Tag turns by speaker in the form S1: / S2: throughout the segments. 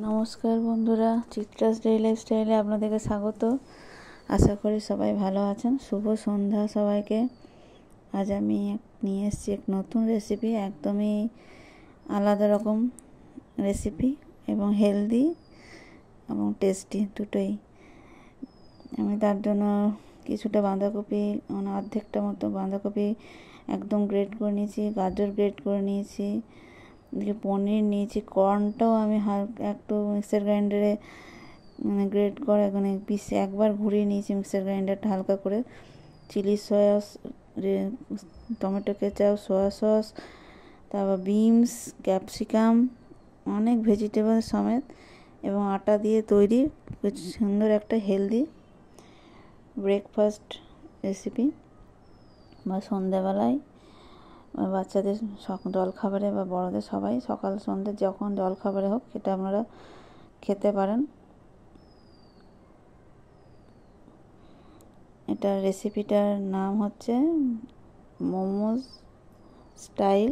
S1: নমস্কার বন্ধুরা, চিত্রাস ডেইলি লাইফস্টাইলে আপনাদেরকে স্বাগত। আশা করি সবাই ভালো আছেন। শুভ সন্ধ্যা সবাইকে। আজ আমি নিয়ে এসেছি এক নতুন রেসিপি, একদমই আলাদা রকম রেসিপি এবং হেলদি এবং টেস্টি দুটোই। আমি তার জন্য কিছুটা বাঁধাকপি, অর্ধেকটা মতো বাঁধাকপি একদম গ্রেট করে নিয়েছি, গাজর গ্রেট করে নিয়েছি, এদিকে পনির নিয়েছি, কর্নটাও আমি হালকা একটু মিক্সার গ্রাইন্ডারে গ্রেট করে পিস একবার ঘুরিয়ে নিয়েছি মিক্সার গ্রাইন্ডারটা হালকা করে। Chilli sauce, tomato ketchup, soya sauce, তারপর বিনস, ক্যাপসিকাম, অনেক ভেজিটেবল সমেত এবং আটা দিয়ে তৈরি সুন্দর একটা হেলদি ব্রেকফাস্ট রেসিপি বা সন্ধ্যাবেলায় বাচ্চাদের জলখাবারে বা বড়দের সবাই সকাল সন্ধ্যে যখন জলখাবারে হোক এটা আপনারা খেতে পারেন। এটার রেসিপিটার নাম হচ্ছে momos style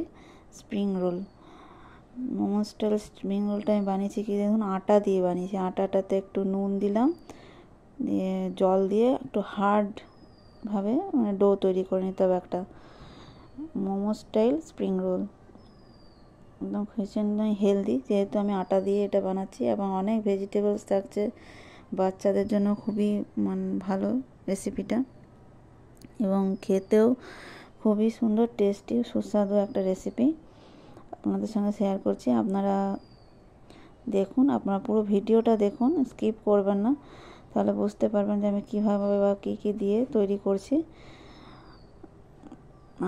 S1: spring roll. Momo style spring রোলটা আমি বানিয়েছি কি দেখুন, আটা দিয়ে বানিয়েছি। আটাটাতে একটু নুন দিলাম, দিয়ে জল দিয়ে একটু হার্ডভাবে ডো তৈরি করে নিতে হবে একটা মোমো স্টাইল স্প্রিং রোল। একদম ভীষণই হেলদি, যেহেতু আমি আটা দিয়ে এটা বানাচ্ছি এবং অনেক ভেজিটেবলস থাকছে, বাচ্চাদের জন্য খুবই ভালো রেসিপিটা এবং খেতেও খুবই সুন্দর, টেস্টি, সুস্বাদু একটা রেসিপি আপনাদের সঙ্গে শেয়ার করছি। আপনারা দেখুন, আপনারা পুরো ভিডিওটা দেখুন, স্কিপ করবেন না, তাহলে বুঝতে পারবেন যে আমি কীভাবে বা কী দিয়ে তৈরি করছি।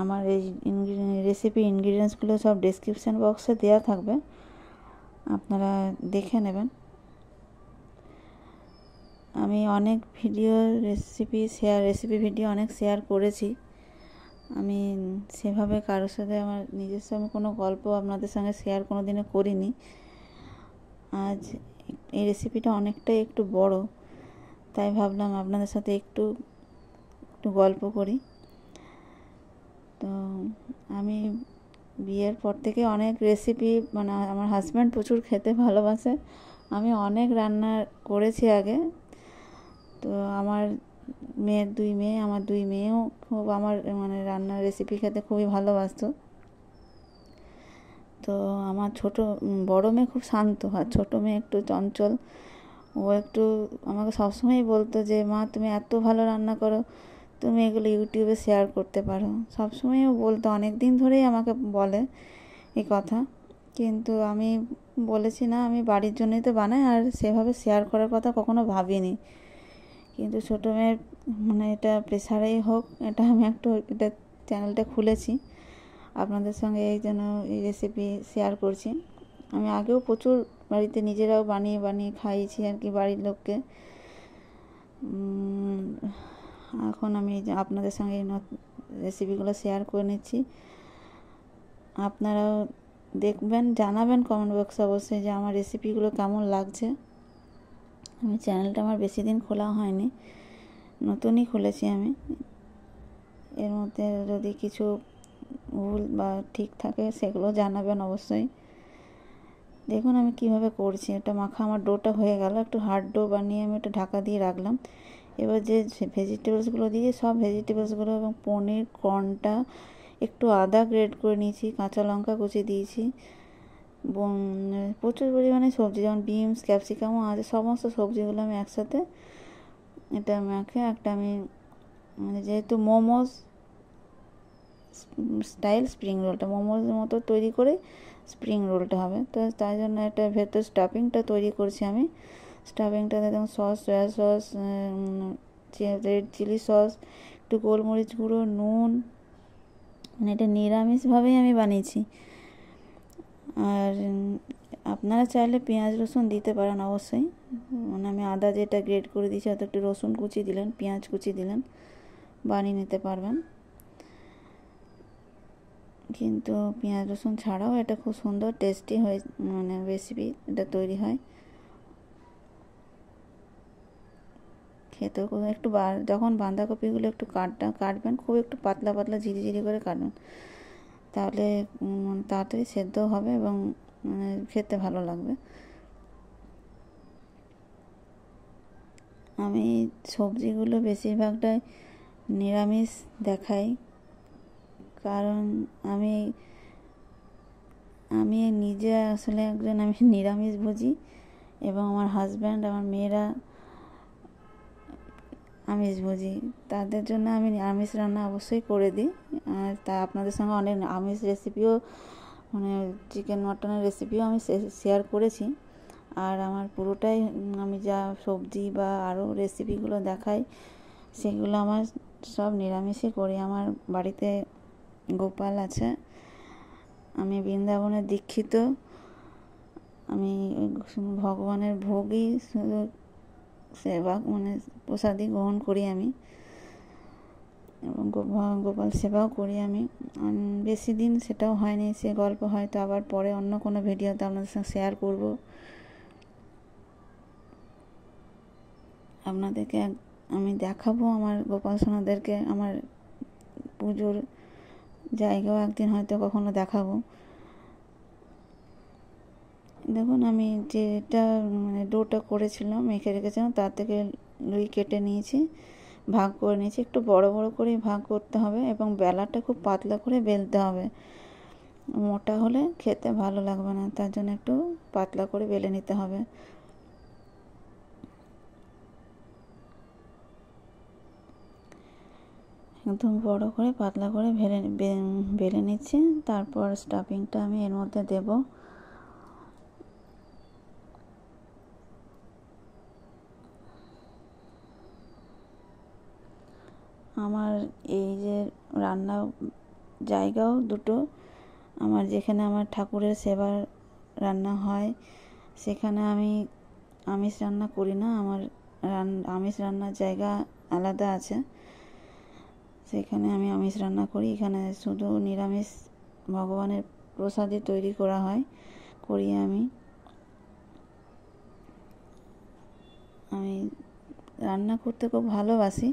S1: আমার এই রেসিপি ইনগ্রিডিয়েন্টসগুলো সব ডেসক্রিপশান বক্সে দেওয়া থাকবে, আপনারা দেখে নেবেন। আমি অনেক ভিডিও রেসিপি ভিডিও অনেক শেয়ার করেছি। আমি সেভাবে কারোর সাথে আমার নিজস্ব আমি কোনো গল্প আপনাদের সঙ্গে শেয়ার কোনো দিনও করিনি। আজ এই রেসিপিটা অনেকটাই একটু বড়, তাই ভাবলাম আপনাদের সাথে একটু গল্প করি। তো আমি বিয়ের পর থেকে অনেক রেসিপি আমার হাজব্যান্ড প্রচুর খেতে ভালোবাসে। আমি অনেক রান্না করেছি আগে। তো আমার আমার দুই মেয়েও খুব আমার রান্নার রেসিপি খেতে খুবই ভালোবাসতো। তো আমার বড় মেয়ে খুব শান্ত, আর ছোটো মেয়ে একটু চঞ্চল। ও একটু আমাকে সবসময়ই বলতো যে মা, তুমি এত ভালো রান্না করো, তুমি এগুলো ইউটিউবে শেয়ার করতে পারো। সবসময় ও বলতো, অনেক দিন ধরেই আমাকে বলে এই কথা, কিন্তু আমি বলেছি না, আমি বাড়ির জন্যই তো বানাই, আর সেভাবে শেয়ার করার কথা কখনো ভাবিনি। কিন্তু ছোটো মেয়ের এটা প্রেশারেই হোক, এটা চ্যানেলটা খুলেছি আপনাদের সঙ্গে, এই জন্য এই রেসিপি শেয়ার করছি। আমি আগেও প্রচুর বাড়িতে নিজেরাও বানিয়ে বানিয়ে খাইয়েছি আর কি বাড়ির লোককে। এখন আমি আপনাদের সঙ্গে এই রেসিপিগুলো শেয়ার করে নিচ্ছি। আপনারাও দেখবেন, জানাবেন কমেন্ট বক্সে অবশ্যই যে আমার রেসিপিগুলো কেমন লাগছে। আমি চ্যানেলটা আমার বেশি দিন খোলা হয়নি, নতুনই খুলেছি আমি। এর মধ্যে যদি কিছু ভুল বা ঠিক থাকে সেগুলো জানাবেন অবশ্যই। দেখুন আমি কিভাবে করছি। এটা মাখা আমার ডোটা হয়ে গেল, একটু হার্ড ডো বানিয়ে আমি এটা ঢাকা দিয়ে রাখলাম। এবার যে ভেজিটেবলসগুলো দিয়ে, সব ভেজিটেবলসগুলো এবং পনির, কর্নটা, একটু আদা গ্রেট করে নিয়েছি, কাঁচা লঙ্কা কুচি দিয়েছি, প্রচুর পরিমাণে সবজি যেমন বিনস, ক্যাপসিকামও আছে, সমস্ত সবজিগুলো আমি একসাথে এটা মাখে একটা আমি যেহেতু মোমোজ স্টাইল স্প্রিং রোলটা মোমোর মতো তৈরি করে স্প্রিং রোলটা হবে, তো তাই জন্য এটা ভেতর স্টাফিংটা তৈরি করছি আমি। স্টাফিংটাতে যেমন sauce, soya sauce, red chilli sauce, একটু গোলমরিচ গুঁড়ো, নুন, এটা নিরামিষভাবেই আমি বানিয়েছি। আর আপনারা চাইলে পেঁয়াজ রসুন দিতে পারেন অবশ্যই। আমি আদা যেটা গ্রেট করে দিয়েছি, হয়তো একটু রসুন কুচি দিলেন, পেঁয়াজ কুচি দিলেন, বানিয়ে নিতে পারবেন। কিন্তু পেঁয়াজ রসুন ছাড়াও এটা খুব সুন্দর টেস্টি হয়ে রেসিপি এটা তৈরি হয়। খেতেও একটু যখন বাঁধাকপিগুলো একটু কাটবেন, খুব একটু পাতলা পাতলা ঝিরিঝিরি করে কাটবেন, তাহলে তাড়াতাড়ি সেদ্ধ হবে এবং খেতে ভালো লাগবে। আমি সবজিগুলো বেশিরভাগটাই নিরামিষ দেখাই, কারণ আমি নিজে আসলে একজন নিরামিষভোজী, এবং আমার হাজব্যান্ড, আমার মেয়েরা আমিষভোজী। তাদের জন্য আমি আমিষ রান্না অবশ্যই করে দিই। আর তা আপনাদের সঙ্গে অনেক আমিষ রেসিপিও, মানে চিকেন মটনের রেসিপিও আমি শেয়ার করেছি। আর আমার পুরোটাই আমি যা সবজি বা আরও রেসিপিগুলো দেখাই, সেগুলো আমার সব নিরামিষই করি। আমার বাড়িতে গোপাল আছে, আমি বৃন্দাবনের দীক্ষিত। আমি ভগবানের ভোগই শুধু সেবা, মানে প্রসাদই গ্রহণ করি আমি, এবং গোপাল সেবাও করি আমি। বেশি দিন সেটাও হয়নি, সে গল্প হয়তো আবার পরে অন্য কোনো ভিডিওতে আপনাদের সঙ্গে শেয়ার করব। আপনাদেরকে আমি দেখাবো আমার গোপাল সোনাদেরকে, আমার পুজোর জায়গাও একদিন হয়তো কখনো দেখাবো। দেখুন, আমি যেটা মানে ডোটা করেছিলাম, মেখে রেখেছিলাম, তার থেকে লুই কেটে নিয়েছি, ভাগ করে নিয়েছি। একটু বড় বড় করেই ভাগ করতে হবে, এবং বেলাটা খুব পাতলা করে বেলতে হবে। মোটা হলে খেতে ভালো লাগবে না, তার জন্য একটু পাতলা করে বেলে নিতে হবে। একদম বড় করে পাতলা করে বেলে নিচ্ছি। তারপর স্টাফিংটা আমি এর মধ্যে দেব। আমার এই যে রান্না জায়গাও দুটো, আমার যেখানে আমার ঠাকুরের সেবার রান্না হয়, সেখানে আমি আমিষ রান্না করি না। আমার আমিষ রান্নার জায়গা আলাদা আছে, সেখানে আমি আমিষ রান্না করি। এখানে শুধু নিরামিষ ভগবানের প্রসাদই তৈরি করা হয়, করি আমি রান্না করতে খুব ভালোবাসি,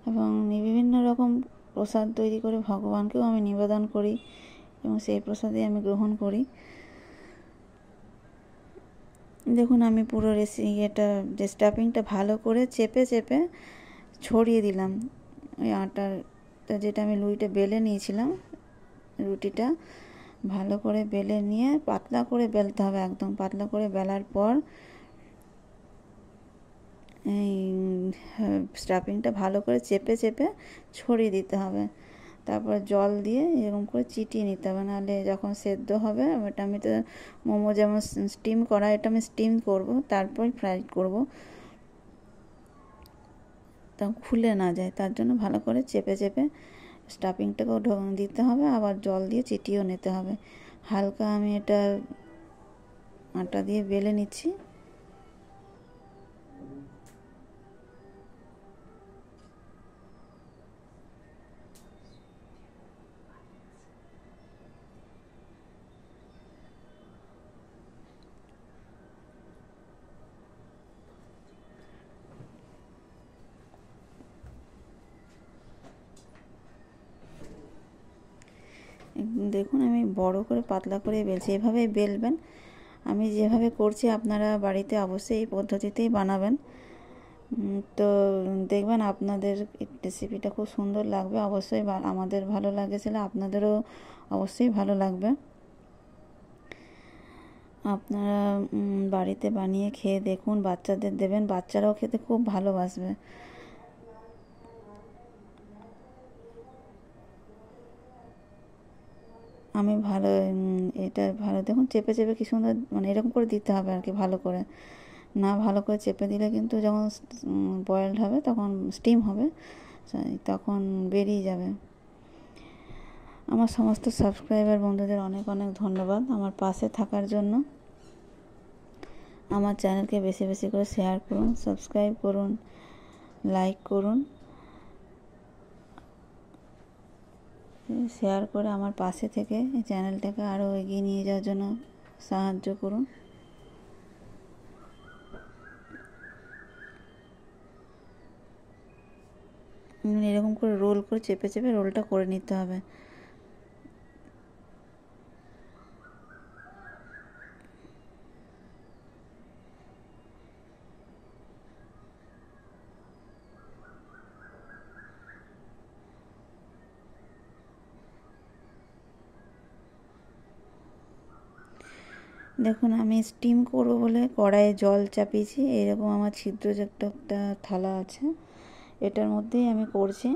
S1: এবং বিভিন্ন রকম প্রসাদ তৈরি করে ভগবানকেও আমি নিবেদন করি, এবং সেই প্রসাদই আমি গ্রহণ করি। দেখুন, আমি পুরো এটা যে স্টাফিংটা ভালো করে চেপে চেপে ছড়িয়ে দিলাম। ওই আটাটা যেটা আমি লুইটা বেলে নিয়েছিলাম, রুটিটা ভালো করে বেলে নিয়ে পাতলা করে বেলতে হবে, একদম পাতলা করে বেলার পর এই স্টাফিংটা ভালো করে চেপে চেপে ছড়িয়ে দিতে হবে। তারপর জল দিয়ে এরকম করে চিটিয়ে নিতে হবে, নাহলে যখন সেদ্ধ হবে, ওটা আমি তো মোমো যেমন স্টিম করা, এটা আমি স্টিম করব, তারপর ফ্রাই করব, তা খুলে না যায়। তার জন্য ভালো করে চেপে চেপে স্টাফিংটাকেও দিতে হবে, আবার জল দিয়ে চিটিয়েও নিতে হবে। হালকা আমি এটা আটা দিয়ে বেলে নিচ্ছি। দেখুন, আমি বড় করে পাতলা করে বেলছি, এভাবেই বেলবেন। আমি যেভাবে করছি আপনারা বাড়িতে অবশ্যই এই পদ্ধতিতেই বানাবেন। তো দেখবেন আপনাদের রেসিপিটা খুব সুন্দর লাগবে। অবশ্যই আমাদের ভালো লাগেছিল, আপনাদেরও অবশ্যই ভালো লাগবে। আপনারা বাড়িতে বানিয়ে খেয়ে দেখুন, বাচ্চাদের দেবেন, বাচ্চারাও খেতে খুব ভালোবাসবে। আমি ভালো এটা ভালো দেখুন, চেপে চেপে কি সুন্দর, মানে এরকম করে দিতে হবে আর কি, ভালো করে। না ভালো করে চেপে দিলে কিন্তু যখন বয়েলড হবে, তখন স্টিম হবে, তখন বেরিয়ে যাবে। আমার সমস্ত সাবস্ক্রাইবার বন্ধুদের অনেক অনেক ধন্যবাদ আমার পাশে থাকার জন্য। আমার চ্যানেলকে বেশি বেশি করে শেয়ার করুন, সাবস্ক্রাইব করুন, লাইক করুন, শেয়ার করে আমার পাশে থেকে এই চ্যানেলটাকে আরও এগিয়ে নিয়ে যাওয়ার জন্য সাহায্য করুন। এরকম করে রোল করে চেপে চেপে রোলটা করে নিতে হবে। দেখুন আমি স্টিম করব বলে কড়াইয়ে জল চাপিয়েছি। এরকম আমার ছিদ্রযুক্ত একটা থালা আছে, এটার মধ্যেই আমি করছি।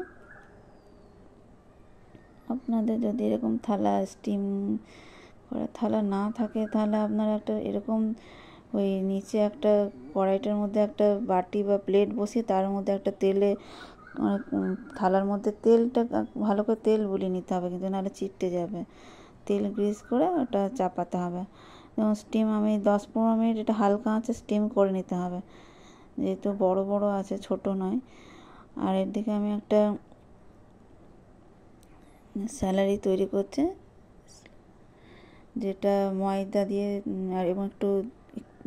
S1: আপনাদের যদি এরকম থালা, স্টিম করার থালা না থাকে, তাহলে আপনারা একটা এরকম ওই নিচে একটা কড়াইটার মধ্যে একটা বাটি বা প্লেট বসিয়ে তার মধ্যে একটা তেলে থালার মধ্যে তেলটা ভালো করে তেল বুলিয়ে নিতে হবে, কিন্তু নাহলে চিটে যাবে। তেল গ্রিস করে ওটা চাপাতে হবে। যেমন স্টিম আমি 10-15 মিনিট এটা হালকা আঁচে স্টিম করে নিতে হবে, যেহেতু বড় বড় আছে, ছোট নয়। আর এর দিকে আমি একটা স্যালারি তৈরি করছে, যেটা ময়দা দিয়ে আর এবং একটু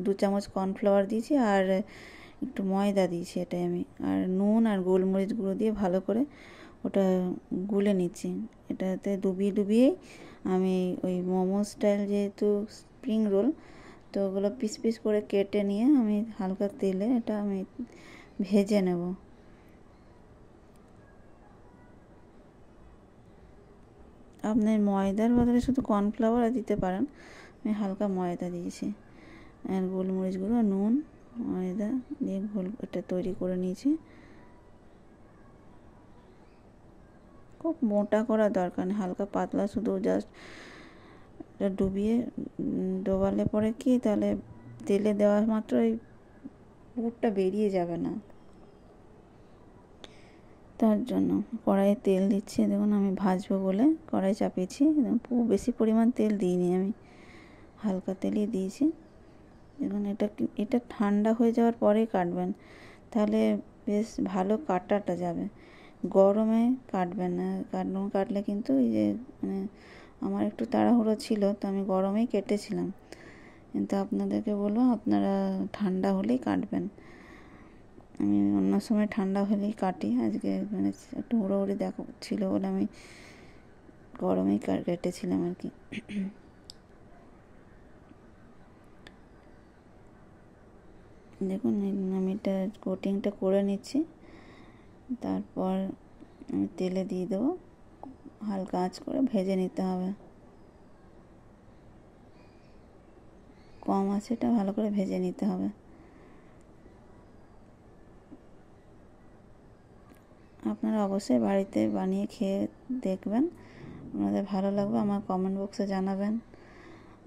S1: 2 চামচ কর্নফ্লাওয়ার দিয়েছি আর একটু ময়দা দিয়েছি, এটাই আমি। আর নুন আর গোলমরিচ গুঁড়ো দিয়ে ভালো করে ওটা গুলে নিচ্ছি। এটাতে ডুবিয়েই আমি ওই মোমো স্টাইল, যেহেতু স্প্রিং রোল, তো ওগুলো পিস পিস করে কেটে নিয়ে আমি হালকা তেলে এটা আমি ভেজে নেব। আপনি ময়দার বদলে শুধু কর্নফ্লাওয়ার দিতে পারেন, আমি হালকা ময়দা দিয়েছি। আর গোলমরিচ গুঁড়ো, নুন, ময়দা দিয়ে এটা তৈরি করে নিয়েছি। খুব মোটা করা দরকার নেই, হালকা পাতলা, শুধু জাস্ট এটা ডোবালে পরে কি, তাহলে তেলে দেওয়া মাত্র এই পুরটা বেরিয়ে যাবে না। তার জন্য কড়াইয়ে তেল দিচ্ছি। দেখুন আমি ভাজবো বলে কড়াই চাপিয়েছি। বেশি পরিমাণ তেল দিইনি, আমি হালকা তেলই দিয়েছি। দেখুন এটা ঠান্ডা হয়ে যাওয়ার পরেই কাটবেন, তাহলে বেশ ভালো কাটাটা যাবে। গরমে কাটবেন না, কাটলে কিন্তু এই যে মানে আমার একটু তাড়াহুড়ো ছিল, তো আমি গরমেই কেটেছিলাম। কিন্তু আপনাদেরকে বলবো আপনারা ঠান্ডা হলেই কাটবেন। আমি অন্য সময় ঠান্ডা হলেই কাটি, আজকে মানে একটু হুড়োহুড়ি ছিল বলে আমি গরমেই কেটেছিলাম আর কি। দেখুন আমি এটা কোটিংটা করে নিচ্ছি, তারপর আমি তেলে দিয়ে দেবো। হালকা আঁচ করে ভেজে নিতে হবে, কম আছে, এটা ভালো করে ভেজে নিতে হবে। আপনারা অবশ্যই বাড়িতে বানিয়ে খেয়ে দেখবেন, আপনাদের ভালো লাগবে। আমার কমেন্ট বক্সে জানাবেন।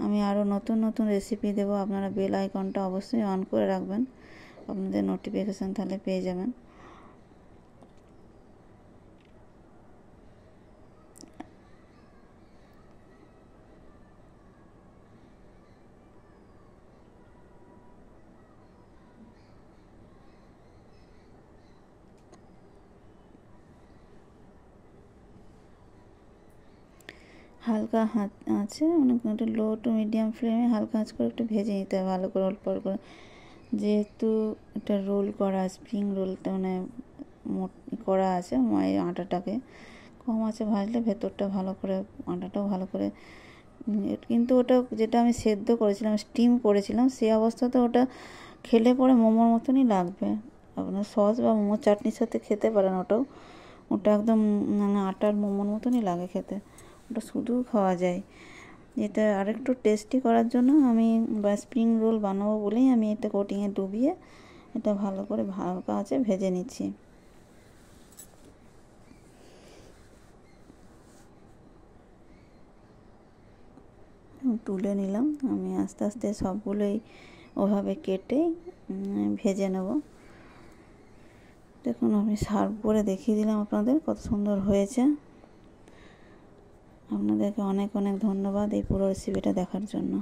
S1: আমি আরও নতুন নতুন রেসিপি দেবো, আপনারা বেল আইকনটা অবশ্যই অন করে রাখবেন, আপনাদের নোটিফিকেশান তাহলে পেয়ে যাবেন। হালকা আছে, মানে একটু লো টু মিডিয়াম ফ্লেমে হালকা আঁচ করে একটু ভেজে নিতে হবে ভালো করে, অল্প করে। যেহেতু এটা রোল করা, স্প্রিং রোলটা মানে করা আছে, আটাটাকে কম আছে ভাজলে ভেতরটা ভালো করে, আটাটাও ভালো করে। কিন্তু ওটা যেটা আমি সেদ্ধ করেছিলাম, স্টিম করেছিলাম, সেই অবস্থাতে ওটা খেলে পরে মোমোর মতনই লাগবে। আপনার সস বা মোমো চাটনির সাথে খেতে পারেন। ওটা একদম মানে আটার মোমোর মতনই লাগে খেতে, ওটা শুধু খাওয়া যায়। এটা আরেকটু টেস্টি করার জন্য আমি স্প্রিং রোল বানাবো বলেই আমি এটা কোটিংয়ে ডুবিয়ে এটা ভালো করে হালকা আঁচে ভেজে নিচ্ছি। তুলে নিলাম। আমি আস্তে আস্তে সবগুলোই ওভাবে কেটে ভেজে নেব। দেখুন আমি সার্ভ করে দেখিয়ে দিলাম আপনাদের, কত সুন্দর হয়েছে। আপনাদেরকে অনেক অনেক ধন্যবাদ এই পুরো রেসিপিটা দেখার জন্য।